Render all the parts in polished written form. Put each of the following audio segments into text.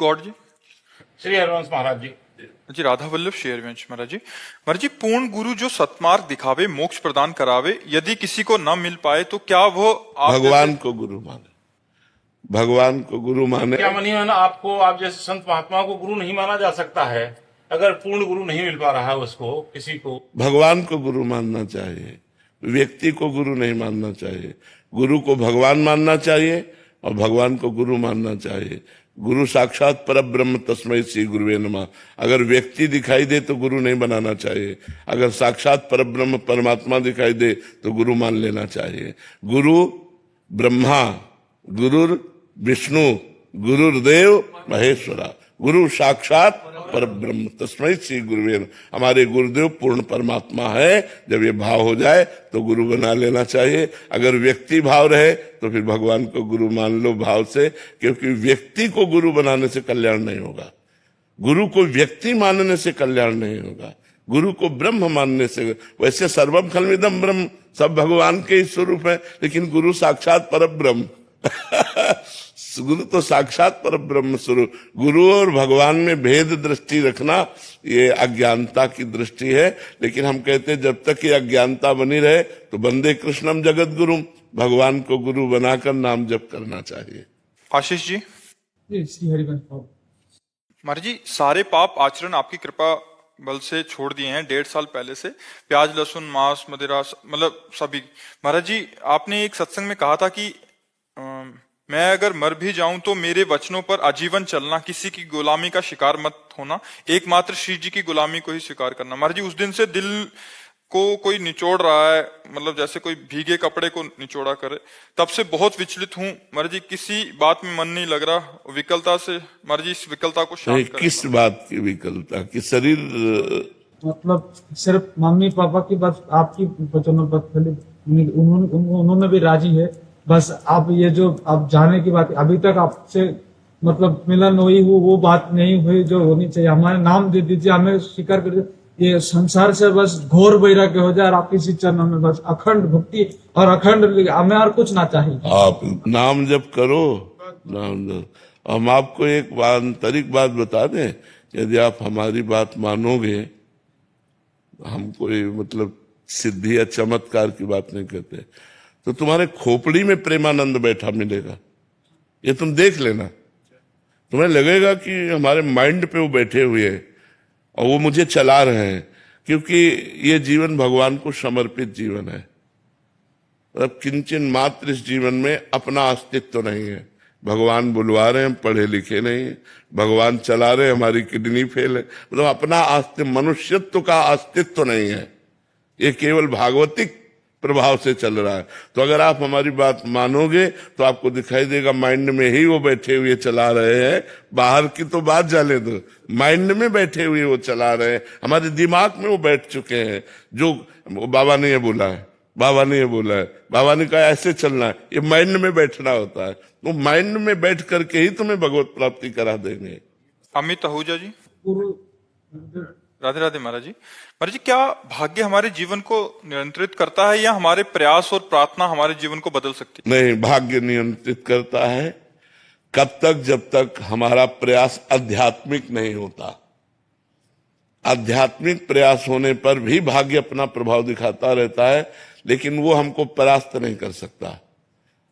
God जी। श्री हरिवंश महाराज जी। जी राधा वल्लभ श्री हरिवंश महाराज जी पूर्ण गुरु जो सत्मार्ग दिखावे मोक्ष प्रदान करावे, यदि किसी को न मिल पाए तो क्या वो आप भगवान को गुरु माने, भगवान को गुरु माने। क्या मनी माना आपको, आप जैसे संत महात्मा को गुरु नहीं माना जा सकता है? अगर पूर्ण गुरु नहीं मिल पा रहा है उसको, किसी को भगवान को गुरु मानना चाहिए, व्यक्ति को गुरु नहीं मानना चाहिए। गुरु को भगवान मानना चाहिए और भगवान को गुरु मानना चाहिए। गुरु साक्षात परब्रह्म तस्मै श्री गुरुवे नमः। अगर व्यक्ति दिखाई दे तो गुरु नहीं बनाना चाहिए, अगर साक्षात परब्रह्म परमात्मा दिखाई दे तो गुरु मान लेना चाहिए। गुरु ब्रह्मा, गुरुर विष्णु, गुरुर्देव महेश्वरा, गुरु साक्षात परब्रह्म तस्मै श्री गुरुवे नमः। हमारे गुरुदेव पूर्ण परमात्मा है। जब ये भाव हो जाए तो गुरु बना लेना चाहिए। अगर व्यक्ति भाव रहे तो फिर भगवान को गुरु मान लो भाव से, क्योंकि व्यक्ति को गुरु बनाने से कल्याण नहीं होगा, गुरु को व्यक्ति मानने से कल्याण नहीं होगा, गुरु को ब्रह्म मानने से। वैसे सर्वम खल्विदम ब्रह्म, सब भगवान के ही स्वरूप है, लेकिन गुरु साक्षात परब्रह्म गुरु तो साक्षात परब्रह्म स्वरूप। गुरु और भगवान में भेद दृष्टि रखना ये अज्ञानता की दृष्टि है। लेकिन हम कहते हैं जब तक ये अज्ञानता बनी रहे तो वंदे कृष्णम जगत गुरु, भगवान को गुरु बनाकर नाम जप करना चाहिए। आशीष जी। श्री हरिवंश महाराज जी सारे पाप आचरण आपकी कृपा बल से छोड़ दिए हैं 1.5 साल पहले से, प्याज लहसुन मांस मदिरा मतलब सभी। महाराज जी आपने एक सत्संग में कहा था कि मैं अगर मर भी जाऊं तो मेरे वचनों पर आजीवन चलना, किसी की गुलामी का शिकार मत होना, एकमात्र श्री जी की गुलामी को ही स्वीकार करना। महाराज जी उस दिन से दिल को कोई निचोड़ रहा है, मतलब जैसे कोई भीगे कपड़े को निचोड़ा करे, तब से बहुत विचलित हूँ महाराज जी। किसी बात में मन नहीं लग रहा, विकलता से महाराज जी इस विकलता को शांत करें। किस बात की विकलता? कि शरीर मतलब सिर्फ मम्मी पापा की बात, आपकी वचनों पर उन्होंने भी राजी है। बस आप ये जो आप जाने की बात, अभी तक आपसे मतलब मिलन हुई वो बात नहीं हुई जो होनी चाहिए। हमारे नाम दे दीजिए, हमें स्वीकार कर दीजिए, ये संसार से बस घोर वैराग्य हो जाए और आपकी चरणों में बस अखंड भक्ति और अखंड, हमें और कुछ ना चाहिए। आप नाम जप करो, नाम जप। हम आपको एक आंतरिक बात बता दें, यदि आप हमारी बात मानोगे, हम कोई मतलब सिद्धि या चमत्कार की बात नहीं करते, तो तुम्हारे खोपड़ी में प्रेमानंद बैठा मिलेगा। ये तुम देख लेना, तुम्हें लगेगा कि हमारे माइंड पे वो बैठे हुए हैं और वो मुझे चला रहे हैं, क्योंकि ये जीवन भगवान को समर्पित जीवन है। अब किंचन मात्र इस जीवन में अपना अस्तित्व नहीं है। भगवान बुलवा रहे हैं, पढ़े लिखे नहीं है, भगवान चला रहे हैं, हमारी किडनी फेल है, मतलब अपना अस्तित्व, मनुष्यत्व का अस्तित्व नहीं है। ये केवल भागवतिक प्रभाव से चल रहा है। तो अगर आप हमारी बात मानोगे तो आपको दिखाई देगा माइंड में ही वो बैठे हुए चला रहे हैं। बाहर की तो बात जाने दो, माइंड में बैठे हुए वो चला रहे हैं, हमारे दिमाग में वो बैठ चुके हैं। जो बाबा ने ये बोला है, बाबा ने ये बोला है, बाबा ने कहा ऐसे चलना है, ये माइंड में बैठना होता है। तो माइंड में बैठ करके ही तुम्हें भगवत प्राप्ति करा देंगे। अमित आहूजा जी। राधे राधे महाराज जी। महाराज जी क्या भाग्य हमारे जीवन को नियंत्रित करता है या हमारे प्रयास और प्रार्थना हमारे जीवन को बदल सकती है? नहीं, भाग्य नियंत्रित करता है। कब तक? जब तक हमारा प्रयास आध्यात्मिक नहीं होता। आध्यात्मिक प्रयास होने पर भी भाग्य अपना प्रभाव दिखाता रहता है, लेकिन वो हमको परास्त नहीं कर सकता।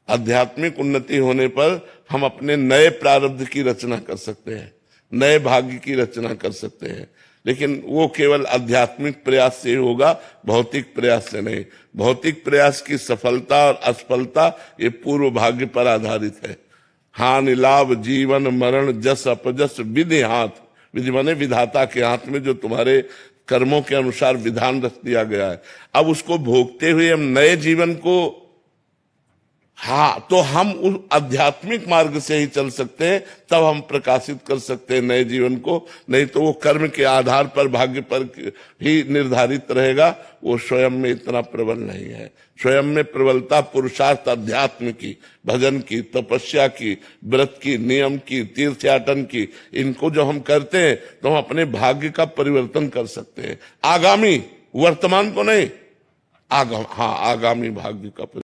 आध्यात्मिक उन्नति होने पर हम अपने नए प्रारब्ध की रचना कर सकते हैं, नए भाग्य की रचना कर सकते हैं, लेकिन वो केवल आध्यात्मिक प्रयास से ही होगा, भौतिक प्रयास से नहीं। भौतिक प्रयास की सफलता और असफलता ये पूर्व भाग्य पर आधारित है। हानि लाभ जीवन मरण जस अपजस विधि हाथ, विधि माने विधाता के हाथ में जो तुम्हारे कर्मों के अनुसार विधान रख दिया गया है। अब उसको भोगते हुए हम नए जीवन को, हाँ, तो हम उस आध्यात्मिक मार्ग से ही चल सकते हैं, तब हम प्रकाशित कर सकते हैं नए जीवन को। नहीं तो वो कर्म के आधार पर भाग्य पर ही निर्धारित रहेगा, वो स्वयं में इतना प्रबल नहीं है। स्वयं में प्रबलता पुरुषार्थ अध्यात्म की, भजन की, तपस्या की, व्रत की, नियम की, तीर्थयाटन की, इनको जो हम करते हैं तो हम अपने भाग्य का परिवर्तन कर सकते हैं। आगामी, वर्तमान को नहीं, आगामी भाग्य का